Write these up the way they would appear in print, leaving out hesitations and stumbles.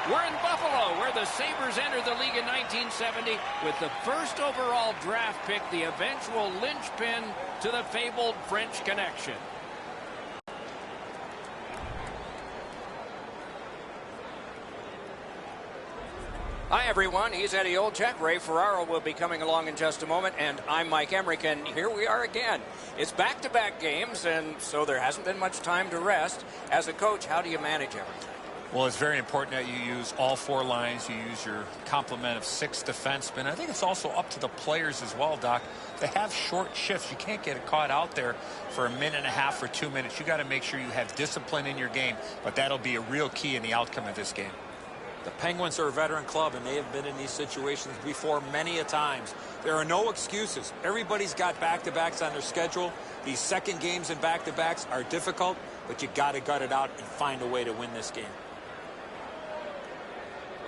We're in Buffalo, where the Sabres entered the league in 1970 with the first overall draft pick, the eventual linchpin to the fabled French Connection. Hi, everyone. He's Eddie Olczyk. Ray Ferraro will be coming along in just a moment, and I'm Mike Emmerich, and here we are again. It's back-to-back games, and so there hasn't been much time to rest. As a coach, how do you manage everything? Well, it's very important that you use all four lines. You use your complement of 6 defensemen. I think it's also up to the players as well, Doc. They have short shifts. You can't get caught out there for a minute and a half or 2 minutes. You got to make sure you have discipline in your game, but that'll be a real key in the outcome of this game. The Penguins are a veteran club, and they have been in these situations before many a times. There are no excuses. Everybody's got back-to-backs on their schedule. These second games and back-to-backs are difficult, but you got to gut it out and find a way to win this game.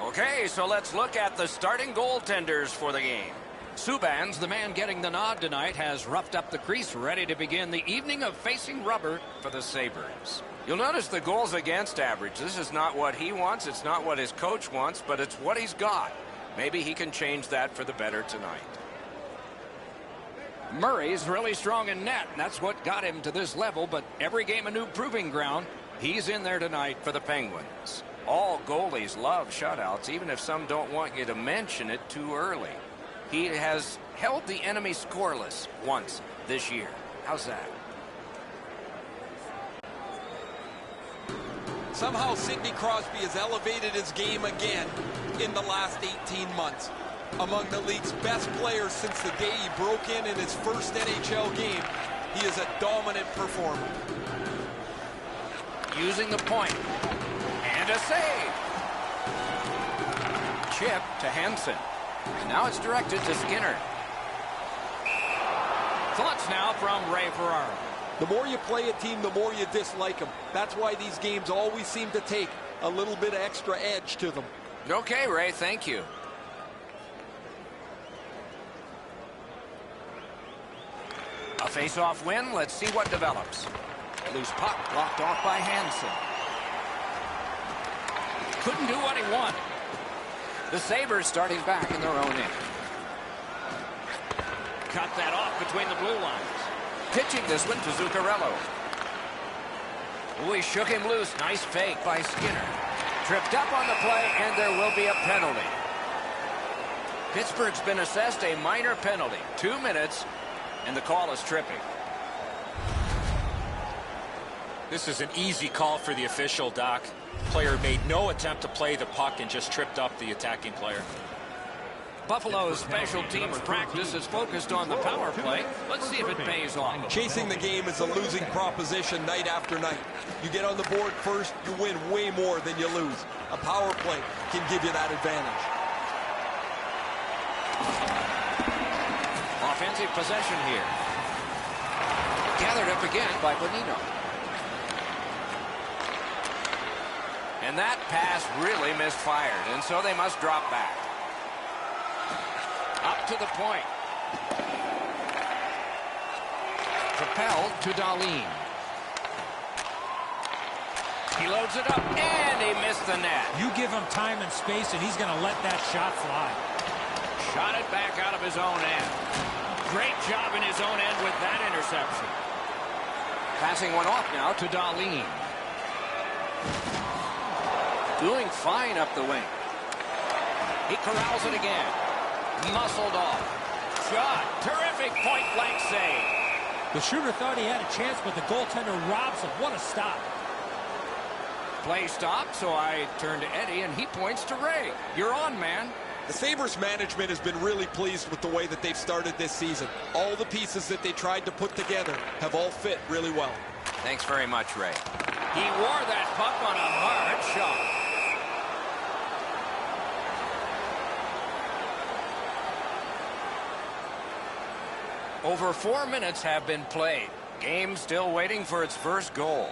Okay, so let's look at the starting goaltenders for the game. Subban's, the man getting the nod tonight, has roughed up the crease, ready to begin the evening of facing rubber for the Sabres. You'll notice the goals against average. This is not what he wants. It's not what his coach wants, but it's what he's got. Maybe he can change that for the better tonight. Murray's really strong in net, and that's what got him to this level, but every game a new proving ground. He's in there tonight for the Penguins. All goalies love shutouts, even if some don't want you to mention it too early. He has held the enemy scoreless once this year. How's that? Somehow Sidney Crosby has elevated his game again in the last 18 months. Among the league's best players since the day he broke in his first NHL game, he is a dominant performer. Using the point. And a save. Chip to Hansen. And now it's directed to Skinner. Thoughts now from Ray Ferraro. The more you play a team, the more you dislike them. That's why these games always seem to take a little bit of extra edge to them. Okay, Ray, thank you. A face-off win. Let's see what develops. Loose puck blocked off by Hansen. Couldn't do what he wanted. The Sabres starting back in their own end. Cut that off between the blue lines. Pitching this one to Zuccarello. Oh, he shook him loose. Nice fake by Skinner. Tripped up on the play, and there will be a penalty. Pittsburgh's been assessed a minor penalty. 2 minutes, and the call is tripping. This is an easy call for the official, Doc. Player made no attempt to play the puck and just tripped up the attacking player. Buffalo's special teams practice is focused on the power play. Let's see if it pays off. Chasing the game is a losing proposition night after night. You get on the board first, you win way more than you lose. A power play can give you that advantage. Offensive possession here. Gathered up again by Bonino. And that pass really misfired, and so they must drop back. Up to the point. Propelled to Dahlin. He loads it up, and he missed the net. You give him time and space, and he's going to let that shot fly. Shot it back out of his own end. Great job in his own end with that interception. Passing one off now To Dahlin. Doing fine up the wing. He corrals it again. Muscled off. Shot. Terrific point-blank save. The shooter thought he had a chance, but the goaltender robs him. What a stop. Play stopped, so I turn to Eddie, and he points to Ray. You're on, man. The Sabres management has been really pleased with the way that they've started this season. All the pieces that they tried to put together have all fit really well. Thanks very much, Ray. He wore that puck on a hard shot. Over 4 minutes have been played. Game still waiting for its first goal.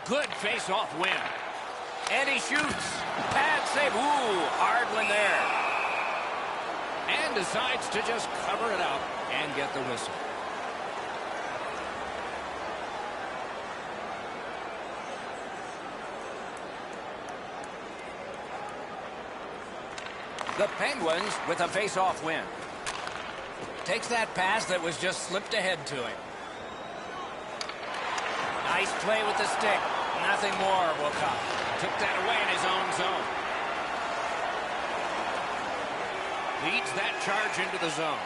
Good face-off win. And he shoots. Pad save. Ooh, hard one there. And decides to just cover it up and get the whistle. The Penguins with a face-off win. Takes that pass that was just slipped ahead to him. Nice play with the stick. Nothing more will come. Took that away in his own zone. Leads that charge into the zone.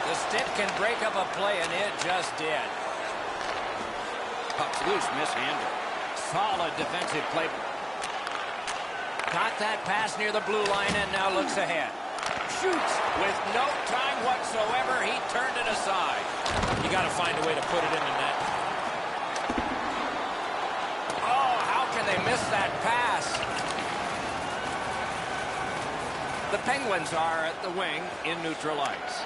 The stick can break up a play, and it just did. Puck's loose, mishandled. Solid defensive play. Got that pass near the blue line and now looks ahead. Shoots with no time whatsoever. He turned it aside. You got to find a way to put it in the net. Oh, how can they miss that pass? The Penguins are at the wing in neutral ice.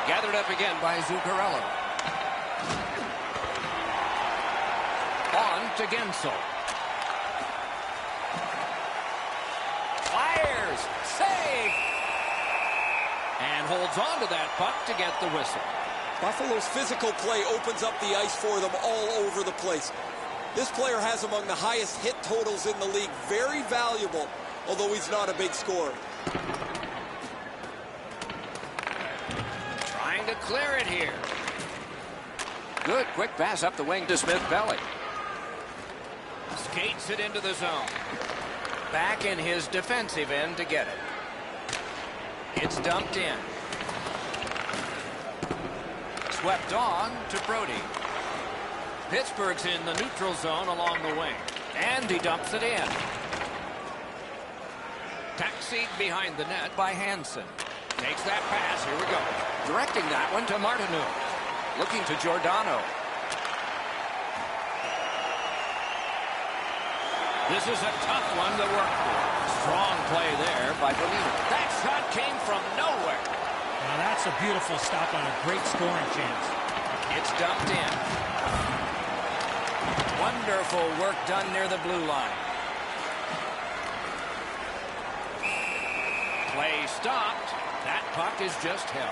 Gathered up again by Zuccarello. On to Gensel. Fires. Save. And holds on to that puck to get the whistle. Buffalo's physical play opens up the ice for them all over the place. This player has among the highest hit totals in the league. Very valuable, although he's not a big scorer. Trying to clear it here. Good quick pass up the wing to Smith-Pelly. Skates it into the zone. Back in his defensive end to get it. It's dumped in. Swept on to Brody. Pittsburgh's in the neutral zone along the wing. And he dumps it in. Taxied behind the net by Hansen. Takes that pass. Here we go. Directing that one to Martineau. Looking to Giordano. This is a tough one to work for. Strong play there by Bonino. That shot came from nowhere. Now that's a beautiful stop on a great scoring chance. It's dumped in. Wonderful work done near the blue line. Play stopped. That puck is just held.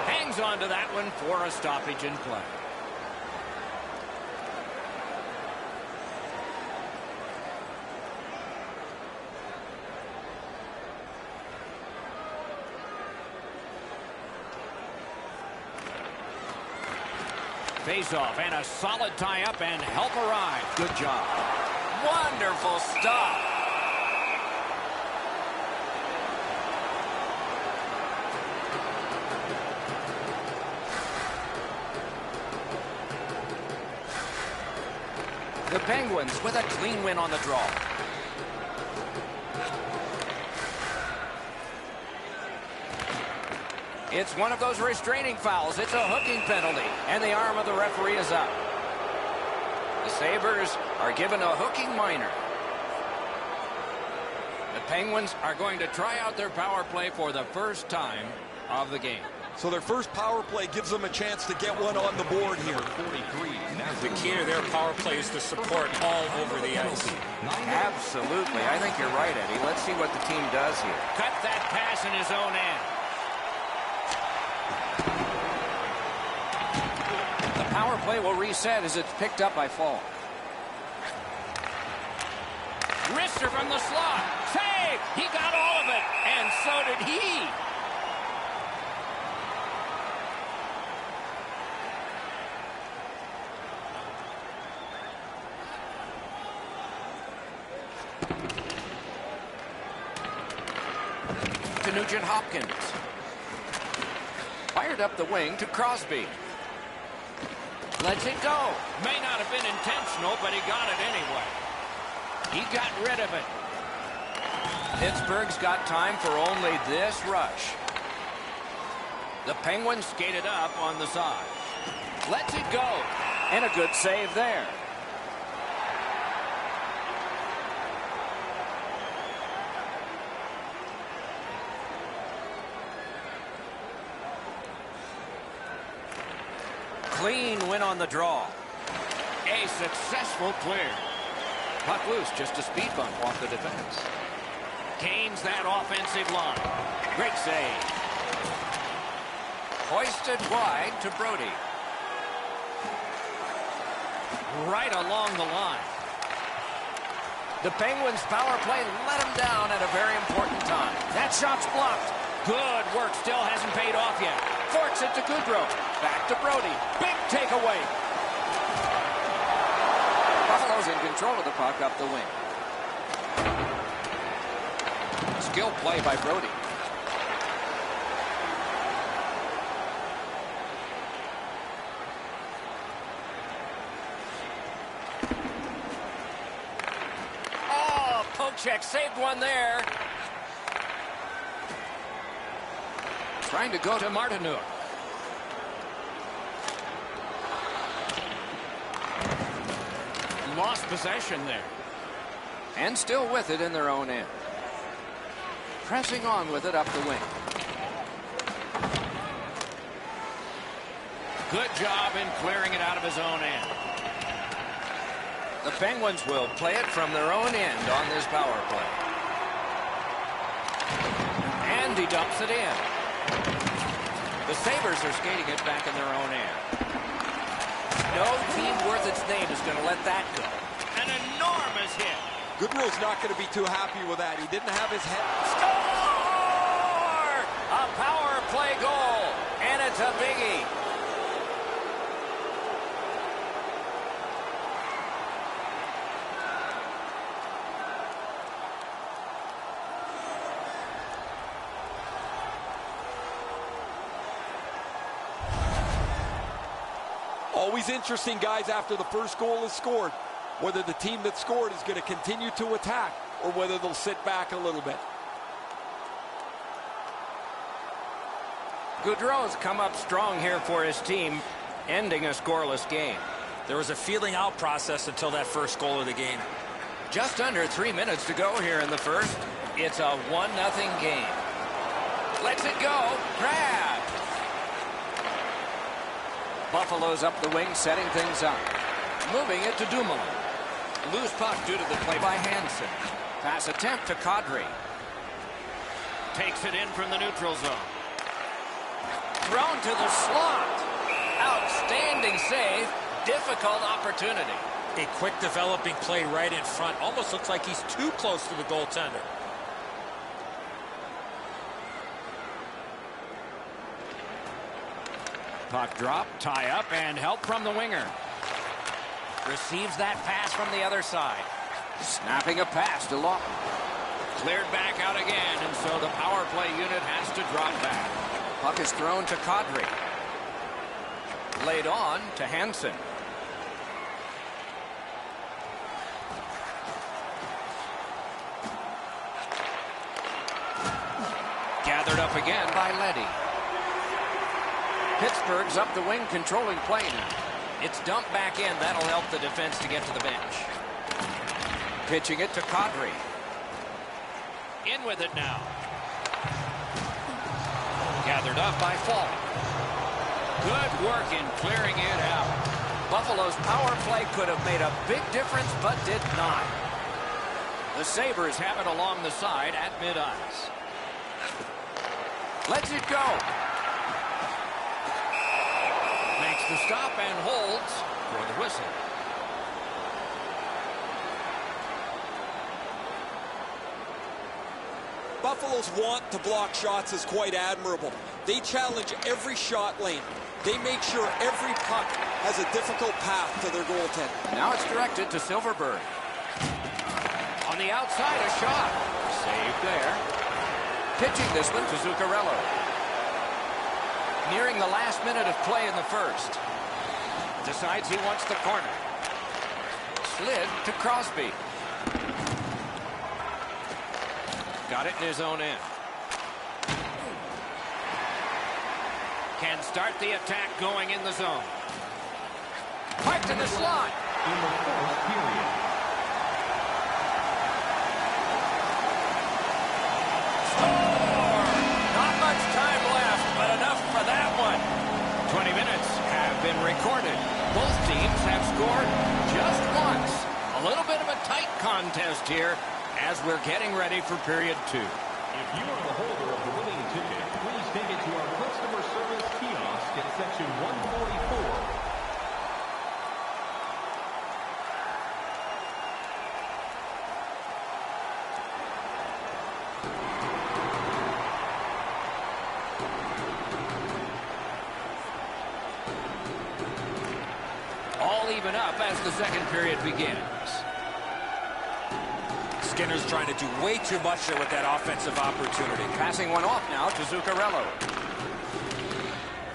Hangs on to that one for a stoppage in play. Face-off and a solid tie-up and help arrive. Good job. Wonderful stop. The Penguins with a clean win on the draw. It's one of those restraining fouls. It's a hooking penalty, and the arm of the referee is up. The Sabres are given a hooking minor. The Penguins are going to try out their power play for the first time of the game. So their first power play gives them a chance to get one on the board here. 43. The key to their power play is the support all over the ice. Absolutely. I think you're right, Eddie. Let's see what the team does here. Cut that pass in his own end. The power play will reset as it's picked up by Fall. Wrister from the slot. Save! He got all of it, and so did he. To Nugent-Hopkins. Fired up the wing to Crosby. Lets it go. May not have been intentional, but he got it anyway. He got rid of it. Pittsburgh's got time for only this rush. The Penguins skated up on the side. Lets it go. And a good save there. Clean win on the draw. A successful clear. Puck loose, just a speed bump off the defense. Gains that offensive line. Great save. Hoisted wide to Brody. Right along the line. The Penguins' power play let him down at a very important time. That shot's blocked. Good work. Still hasn't paid off yet. Forks it to Goodrow. Back to Brody. Big takeaway. Buffalo's in control of the puck up the wing. Skill play by Brody. Oh, poke check. Saved one there. Trying to go to Martinook. Lost possession there. And still with it in their own end. Pressing on with it up the wing. Good job in clearing it out of his own end. The Penguins will play it from their own end on this power play. And he dumps it in. The Sabres are skating it back in their own end. No team worth its name is going to let that go. An enormous hit. Goodrow's not going to be too happy with that. He didn't have his head. Score! A power play goal. And it's a biggie. Always interesting, guys, after the first goal is scored, whether the team that scored is going to continue to attack or whether they'll sit back a little bit. Goodrow's come up strong here for his team, ending a scoreless game. There was a feeling out process until that first goal of the game. Just under 3 minutes to go here in the first. It's a 1-0 game. Lets it go. Grab. Buffalo's up the wing, setting things up. Moving it to Dumoulin. Loose puck due to the play by Hansen. Pass attempt to Kadri. Takes it in from the neutral zone. Thrown to the slot. Outstanding save. Difficult opportunity. A quick developing play right in front. Almost looks like he's too close to the goaltender. Puck drop, tie up, and help from the winger. Receives that pass from the other side. Snapping a pass to Lawton. Cleared back out again, and so the power play unit has to drop back. Puck is thrown to Kadri. Laid on to Hansen. Gathered up again by Leddy. Pittsburgh's up the wing, controlling play now. It's dumped back in. That'll help the defense to get to the bench. Pitching it to Kadri. In with it now. Gathered up by Falk. Good work in clearing it out. Buffalo's power play could have made a big difference, but did not. The Sabres have it along the side at mid-ice. Lets it go. Makes the stop and holds for the whistle. Buffalo's want to block shots is quite admirable. They challenge every shot lane. They make sure every puck has a difficult path to their goaltender. Now it's directed to Silverberg. On the outside, a shot. Saved there. Pitching this one to Zuccarello. Nearing the last minute of play in the first. Decides he wants the corner. Slid to Crosby. Got it in his own end. Can start the attack going in the zone. Parked in the slot. In the fourth period. Score! Not much time left, but enough for that one. 20 minutes have been recorded. Both teams have scored just once. A little bit of a tight contest here as we're getting ready for period 2. If you are the holder of the winning ticket, please take it to our customer service kiosk in section 144. Even up as the second period begins. Skinner's trying to do way too much there with that offensive opportunity. Passing one off now to Zuccarello.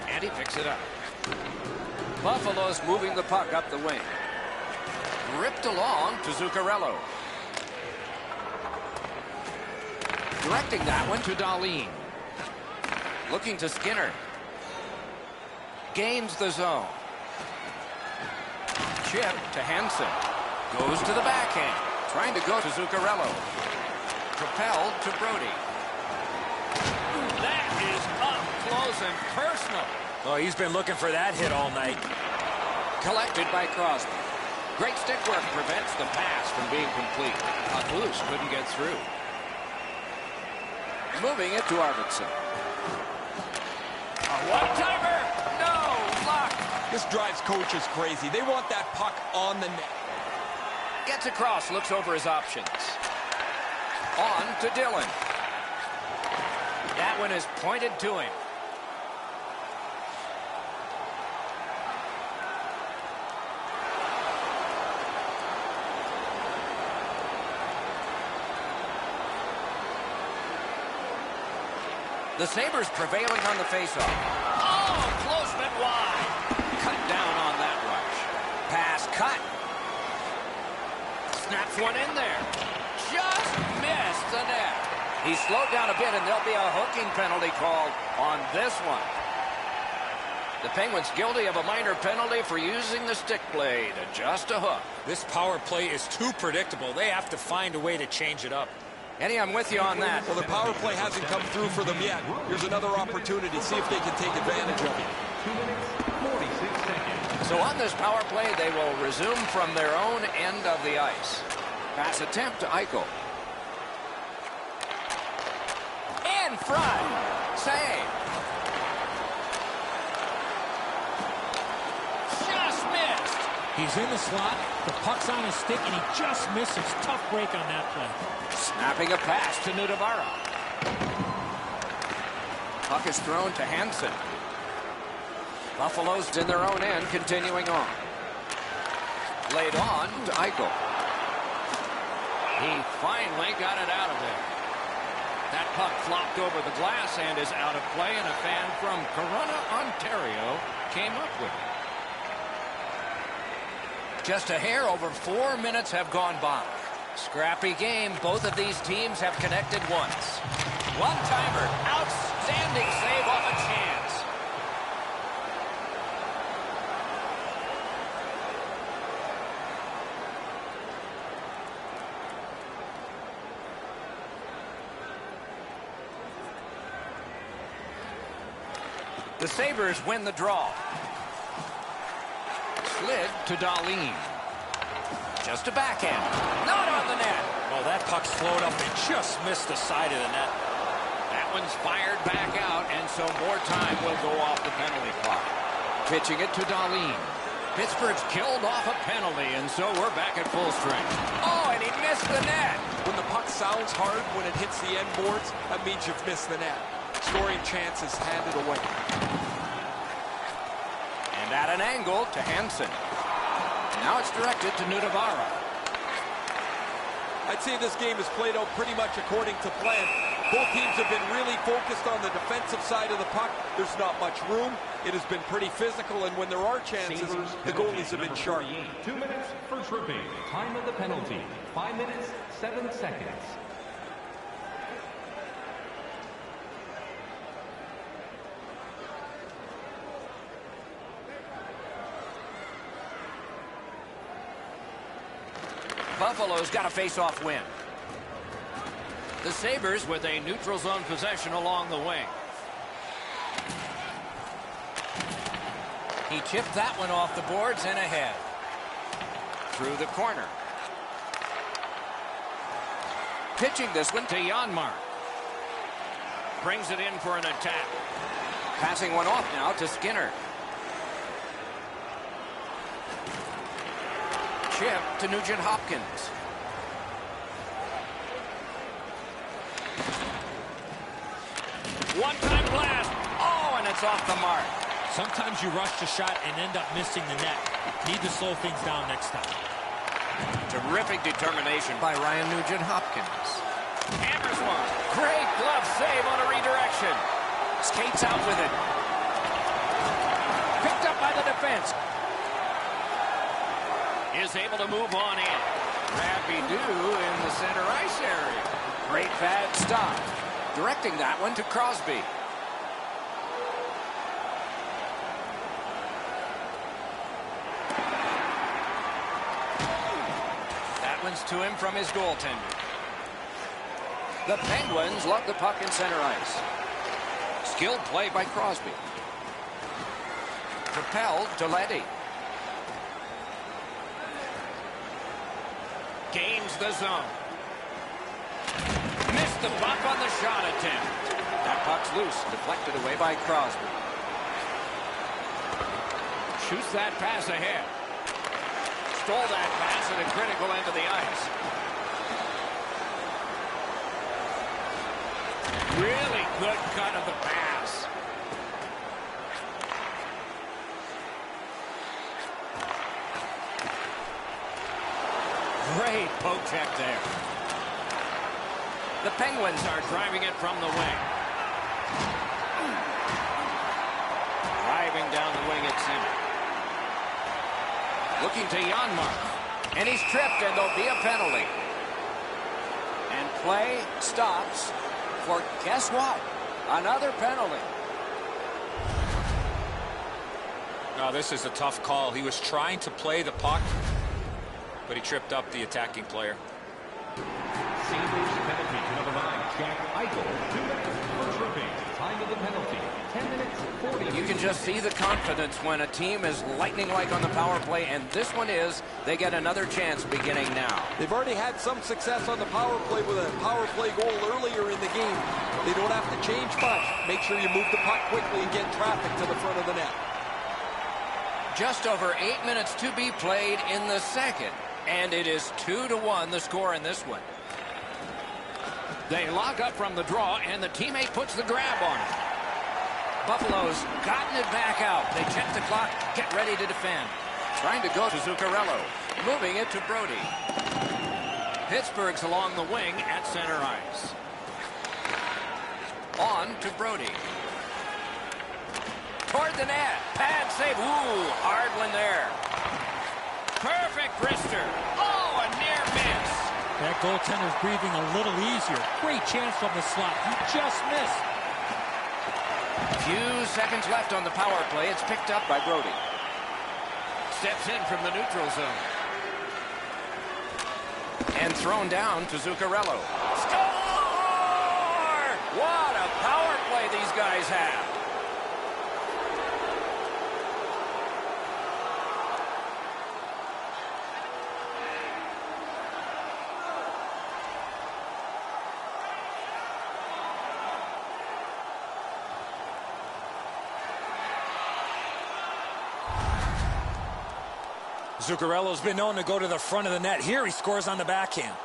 And he picks it up. Buffalo's moving the puck up the wing. Ripped along to Zuccarello. Directing that one to Dahlin. Looking to Skinner. Gains the zone. Chip to Hansen. Goes to the backhand. Trying to go to Zuccarello. Propelled to Brody. That is up close and personal. Oh, he's been looking for that hit all night. Collected by Crosby. Great stick work prevents the pass from being complete. Puck loose, couldn't get through. Moving it to Arvidsson. A one-timer. No luck. This drives coaches crazy. They want that puck on the net. Gets across, looks over his options. On to Dillon. That one is pointed to him. The Sabres prevailing on the faceoff. Oh, close but wide. Cut down on that rush. Pass cut. Snaps one in there. Just missed the net. He slowed down a bit, and there'll be a hooking penalty called on this one. The Penguins guilty of a minor penalty for using the stick blade. Just a hook. This power play is too predictable. They have to find a way to change it up. Eddie, I'm with you on that. Well, the power play hasn't come through for them yet. Here's another opportunity. See if they can take advantage of it. 2 minutes, 46 seconds. So on this power play, they will resume from their own end of the ice. Pass attempt to Eichel. In front. Save. Just missed. He's in the slot. The puck's on his stick, and he just misses. Tough break on that play. Snapping a pass to Nudavara. Puck is thrown to Hansen. Buffalo's in their own end, continuing on. Laid on to Eichel. He finally got it out of there. That puck flopped over the glass and is out of play, and a fan from Corunna, Ontario, came up with it. Just a hair over 4 minutes have gone by. Scrappy game. Both of these teams have connected once. One-timer. Outstanding save off a chance. The Sabres win the draw. Slid to Dahlin. Just a backhand. Not on the net. Oh, that puck slowed up and just missed the side of the net. That one's fired back out, and so more time will go off the penalty clock. Pitching it to Dahlin. Pittsburgh's killed off a penalty, and so we're back at full strength. Oh, and he missed the net. When the puck sounds hard when it hits the end boards, that means you've missed the net. Scoring chances handed away. And at an angle to Hansen. Now it's directed to Nudavara. I'd say this game has played out pretty much according to plan. Both teams have been really focused on the defensive side of the puck. There's not much room. It has been pretty physical, and when there are chances, the goalies have been sharp. 2 minutes for tripping. Time of the penalty, 5 minutes, 7 seconds. Buffalo's got a face-off win. The Sabres with a neutral zone possession along the wing. He chipped that one off the boards and ahead. Through the corner. Pitching this one to Janmark. Brings it in for an attack. Passing one off now to Skinner. Chip to Nugent Hopkins. One-time blast. Oh, and it's off the mark. Sometimes you rush the shot and end up missing the net. Need to slow things down next time. Terrific determination by Ryan Nugent Hopkins. Hammers one. Great glove save on a redirection. Skates out with it. Picked up by the defense. Is able to move on in. Rappy-doo in the center ice area. Great bad stop. Directing that one to Crosby. That one's to him from his goaltender. The Penguins love the puck in center ice. Skilled play by Crosby. Propelled to Leddy. Gains the zone. Missed the puck on the shot attempt. That puck's loose, deflected away by Crosby. Shoots that pass ahead. Stole that pass at a critical end of the ice. Really good cut of the pass. Great poke check there. The Penguins are driving it from the wing. Driving down the wing at center. Looking to Janmark. And he's tripped, and there'll be a penalty. And play stops for, guess what? Another penalty. No, this is a tough call. He was trying to play the puck, but he tripped up the attacking player. Sabres penalty to number 9, Jack Eichel. 2 minutes. First tripping. Time of the penalty. 10 minutes, 40. You can just see the confidence when a team is lightning-like on the power play, and this one is. They get another chance beginning now. They've already had some success on the power play with a power play goal earlier in the game. They don't have to change much. Make sure you move the puck quickly and get traffic to the front of the net. Just over 8 minutes to be played in the second, and it is 2-1 the score in this one. They lock up from the draw, and the teammate puts the grab on it. Buffalo's gotten it back out. They check the clock, get ready to defend. Trying to go to Zuccarello. Moving it to Brody. Pittsburgh's along the wing at center ice. On to Brody. Toward the net. Pad save. Ooh, hard one there. Perfect wrister. Oh, a near miss. That goaltender's breathing a little easier. Great chance from the slot. He just missed. Few seconds left on the power play. It's picked up by Brody. Steps in from the neutral zone. And thrown down to Zuccarello. Score! What a power play these guys have. Zuccarello's been known to go to the front of the net. Here he scores on the backhand.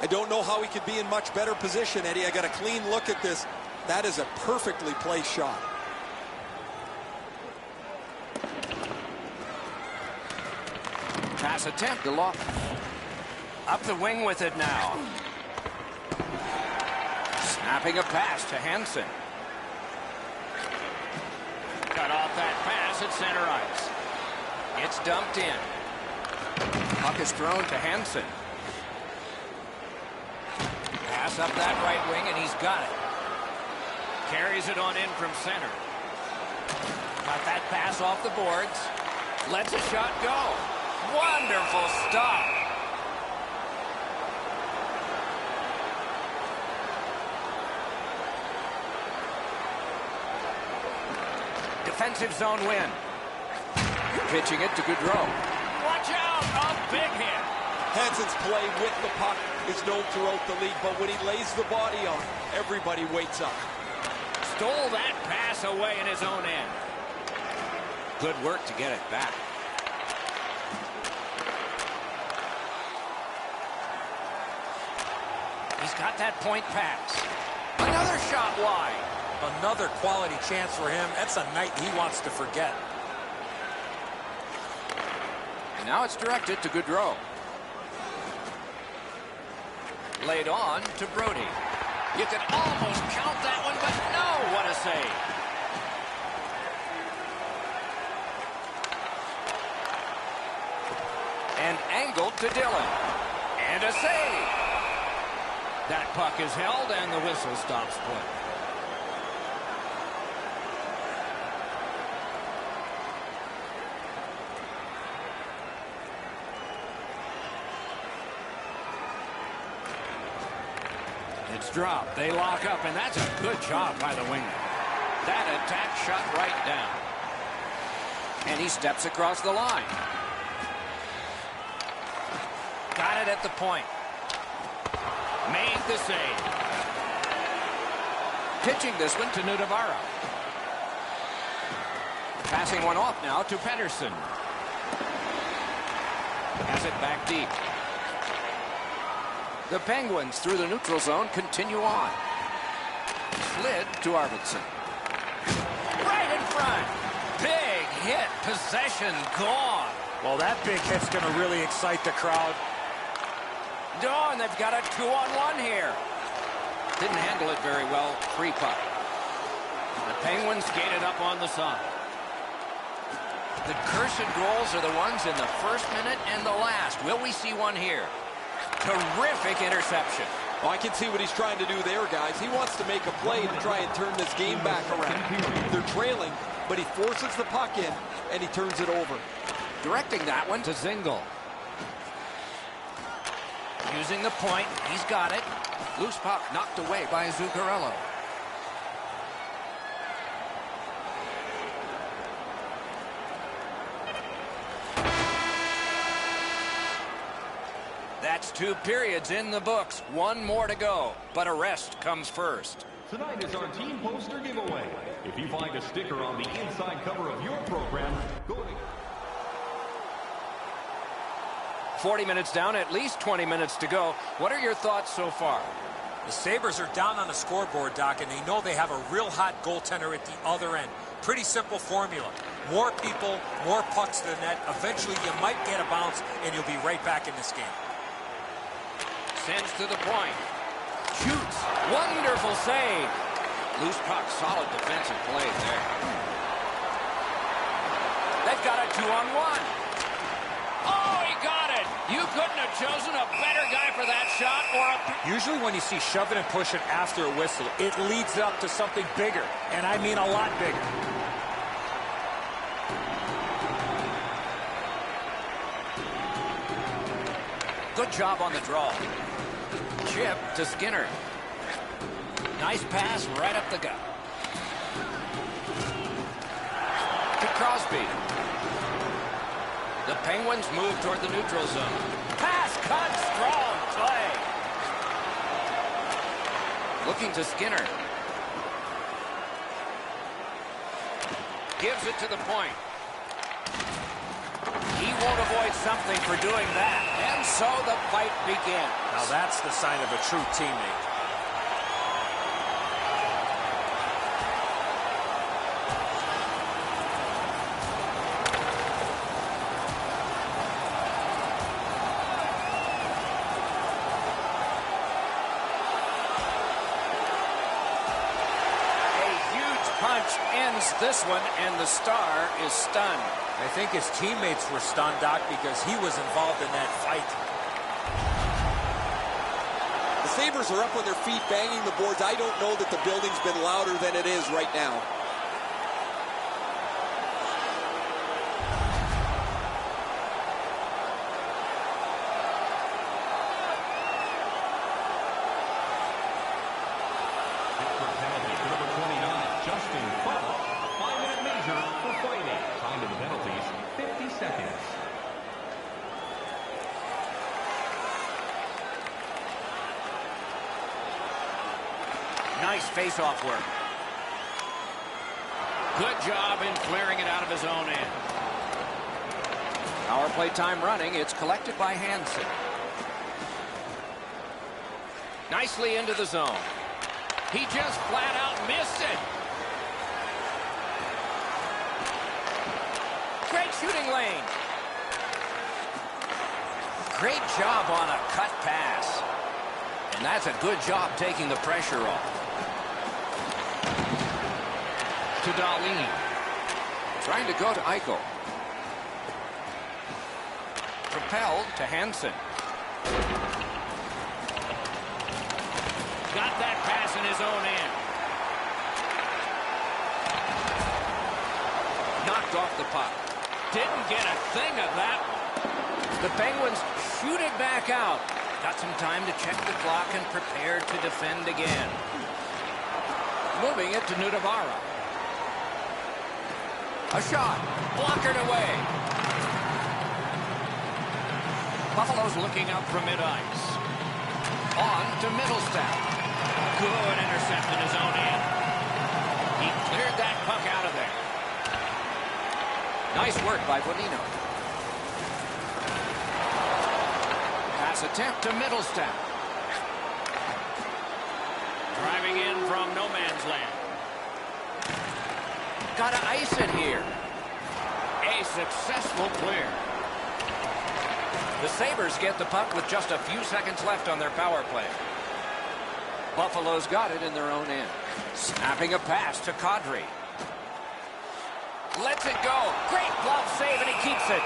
I don't know how he could be in much better position, Eddie. I got a clean look at this. That is a perfectly placed shot. Pass attempt, Aloft. Up the wing with it now. Snapping a pass to Hansen. Cut off that pass at center ice. It's dumped in. Puck is thrown to Hansen. Pass up that right wing, and he's got it. Carries it on in from center. Got that pass off the boards. Lets a shot go. Wonderful stop. Defensive zone win. Pitching it to Gaudreau. Watch out! A big hit. Hansen's play with the puck is known throughout the league, but when he lays the body on, everybody waits up. Stole that pass away in his own end. Good work to get it back. He's got that point pass. Another shot wide. Another quality chance for him. That's a night he wants to forget. And now it's directed to Gaudreau. Laid on to Brody. You could almost count that one, but no, what a save. And angled to Dillon. And a save. That puck is held and the whistle stops play. It's dropped. They lock up, and that's a good job by the winger. That attack shot right down. And he steps across the line. Got it at the point. Made the save. Pitching this one to Navarro. Passing one off now to Pettersson. Has it back deep. The Penguins through the neutral zone continue on. Slid to Arvidsson. Right in front. Big hit. Possession gone. Well, that big hit's going to really excite the crowd. Oh, and they've got a 2-on-1 here. Didn't handle it very well. Free puck. The Penguins skated up on the side. The cursed goals are the ones in the first minute and the last. Will we see one here? Terrific interception. Well, I can see what he's trying to do there, guys. He wants to make a play to try and turn this game back around. They're trailing, but he forces the puck in, and he turns it over. Directing that one to Zingle. Using the point. He's got it. Loose puck knocked away by Zuccarello. That's 2 periods in the books. 1 more to go. But a rest comes first. Tonight is our team poster giveaway. If you find a sticker on the inside cover of your program, go to... 40 minutes down, at least 20 minutes to go. What are your thoughts so far? The Sabres are down on the scoreboard, Doc, and they know they have a real hot goaltender at the other end. Pretty simple formula. More people, more pucks to the net. Eventually, you might get a bounce, and you'll be right back in this game. Sends to the point. Shoots. Wonderful save. Loose puck. Solid defensive play there. They've got a 2-on-1. Oh, he got it. You couldn't have chosen a better guy for that shot or a... Usually when you see shoving and pushing after a whistle, it leads up to something bigger. And I mean a lot bigger. Good job on the draw. Chip to Skinner. Nice pass right up the gut. To Crosby. The Penguins move toward the neutral zone. Pass cut, strong play. Looking to Skinner. Gives it to the point. He won't avoid something for doing that. And so the fight begins. Now that's the sign of a true teammate. Ends this one, and the Star is stunned. I think his teammates were stunned, Doc, because he was involved in that fight. The Sabres are up on their feet, banging the boards. I don't know that the building's been louder than it is right now. Nice face-off work. Good job in clearing it out of his own end. Power play time running. It's collected by Hansen. Nicely into the zone. He just flat out missed it. Great shooting lane. Great job on a cut pass. And that's a good job taking the pressure off. To Dahlin. Trying to go to Eichel. Propelled to Hansen. Got that pass in his own end. Knocked off the puck. Didn't get a thing of that one. The Penguins shoot it back out. Got some time to check the clock and prepare to defend again. Moving it to Niagara. A shot. Blockered away. Buffalo's looking up from mid-ice. On to Middlestat. Good intercept in his own end. He cleared that puck out of there. Nice work by Bonino. Pass attempt to Middlestat. Driving in from no man's land. Got to ice it here. A successful clear. The Sabres get the puck with just a few seconds left on their power play. Buffalo's got it in their own end. Snapping a pass to Kadri. Lets it go. Great glove save, and he keeps it.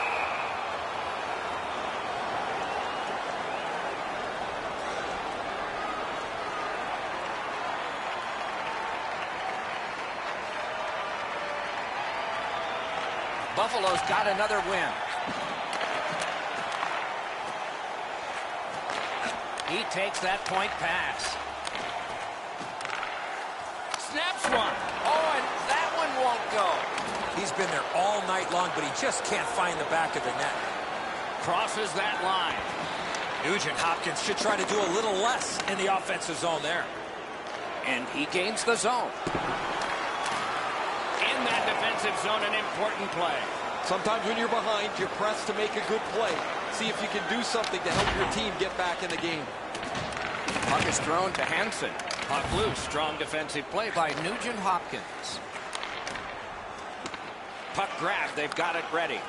Buffalo's got another win. He takes that point pass. Snaps one. Oh, and that one won't go. He's been there all night long, but he just can't find the back of the net. Crosses that line. Nugent Hopkins should try to do a little less in the offensive zone there. And he gains the zone. In that defensive zone, an important play. Sometimes when you're behind, you press to make a good play. See if you can do something to help your team get back in the game. Puck is thrown to Hansen. Puck loose. Strong defensive play by Nugent Hopkins. Puck grab. They've got it ready.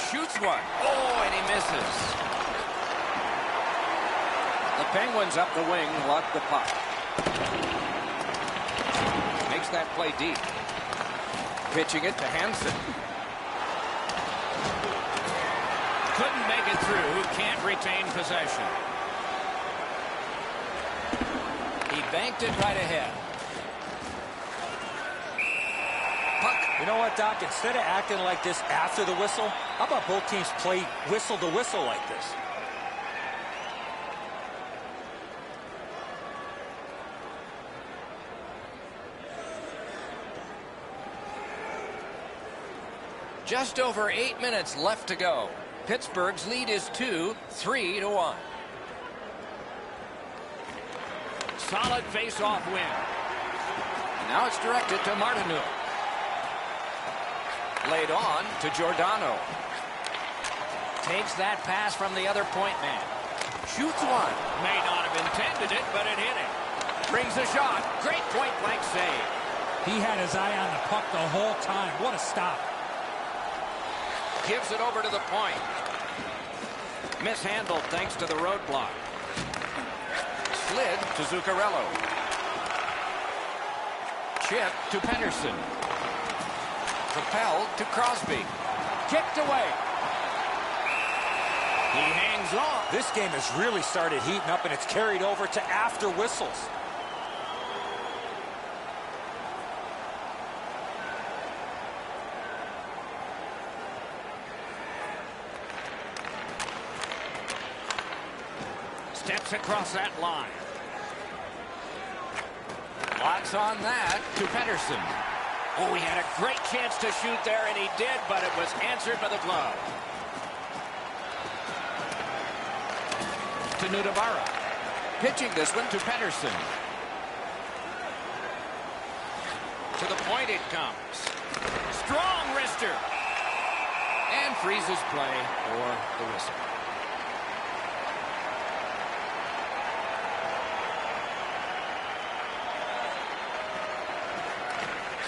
Shoots one. Oh, and he misses. The Penguins up the wing lug the puck. Makes that play deep. Pitching it to Hansen. Couldn't make it through. Can't retain possession. He banked it right ahead. Puck. You know what, Doc? Instead of acting like this after the whistle, how about both teams play whistle to whistle like this? Just over 8 minutes left to go. Pittsburgh's lead is 3-1. Solid face-off win. Now it's directed to Martineau. Laid on to Giordano. Takes that pass from the other point man. Shoots one. May not have intended it, but it hit him. Brings a shot. Great point-blank save. He had his eye on the puck the whole time. What a stop. Gives it over to the point. Mishandled thanks to the roadblock. Slid to Zuccarello. Chip to Pettersson. Propelled to Crosby. Kicked away. He hangs on. This game has really started heating up, and it's carried over to after whistles. Steps across that line. Lots on that to Pettersson. Oh, he had a great chance to shoot there, and he did, but it was answered by the glove. To Niagara. Pitching this one to Pedersen. To the point it comes. Strong wrister. And freezes play for the whistle.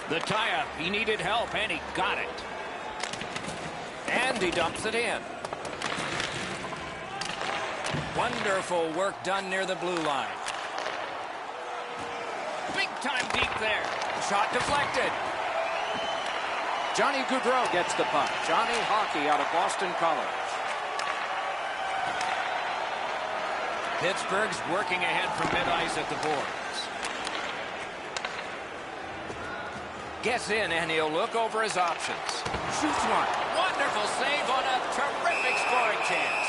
The tie-up. He needed help, and he got it. And he dumps it in. Wonderful work done near the blue line. Big time deep there. Shot deflected. Johnny Gaudreau gets the puck. Johnny Hockey out of Boston College. Pittsburgh's working ahead from mid-ice at the boards. Gets in, and he'll look over his options. Shoots one. Wonderful save on a terrific scoring chance.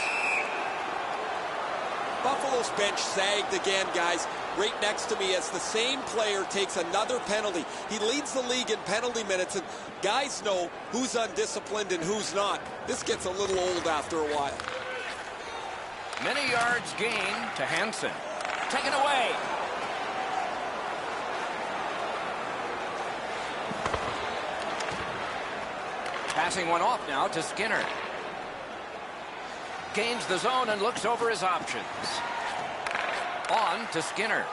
Buffalo's bench sagged again, guys. Right next to me as the same player takes another penalty. He leads the league in penalty minutes, and guys know who's undisciplined and who's not. This gets a little old after a while. Many yards gained to Hansen. Taken away. Passing one off now to Skinner. Gains the zone and looks over his options. On to Skinner.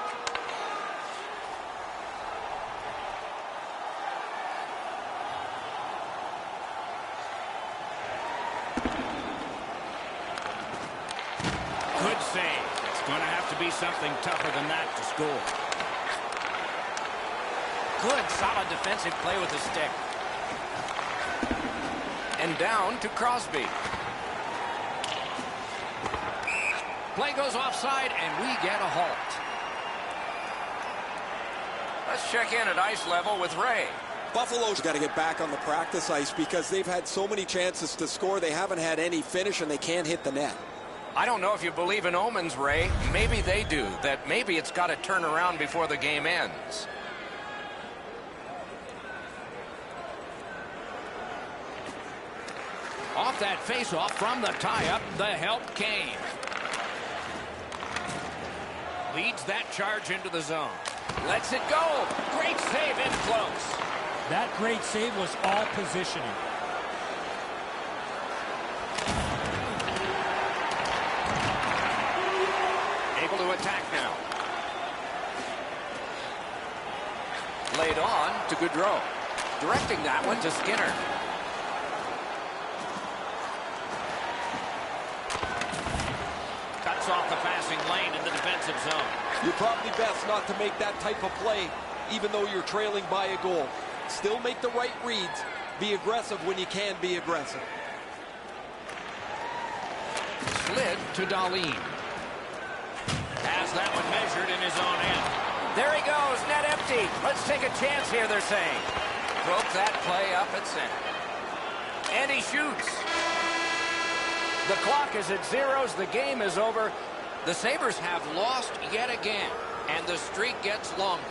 Good save. It's going to have to be something tougher than that to score. Good, solid defensive play with the stick. And down to Crosby. Play goes offside, and we get a halt. Let's check in at ice level with Ray. Buffalo's got to get back on the practice ice because they've had so many chances to score. They haven't had any finish, and they can't hit the net. I don't know if you believe in omens, Ray. Maybe they do. That maybe it's got to turn around before the game ends. Off that faceoff from the tie-up, the help came. Leads that charge into the zone. Lets it go. Great save in close. That great save was all positioning. Able to attack now. Laid on to Gaudreau. Directing that one to Skinner. Cuts off the passing lane in the defensive zone. You're probably best not to make that type of play, even though you're trailing by a goal. Still make the right reads. Be aggressive when you can be aggressive. Slid to Dahlin. Has that one measured in his own end. There he goes, net empty. Let's take a chance here, they're saying. Broke that play up at center. And he shoots. The clock is at zeros. The game is over. The Sabres have lost yet again, and the streak gets longer.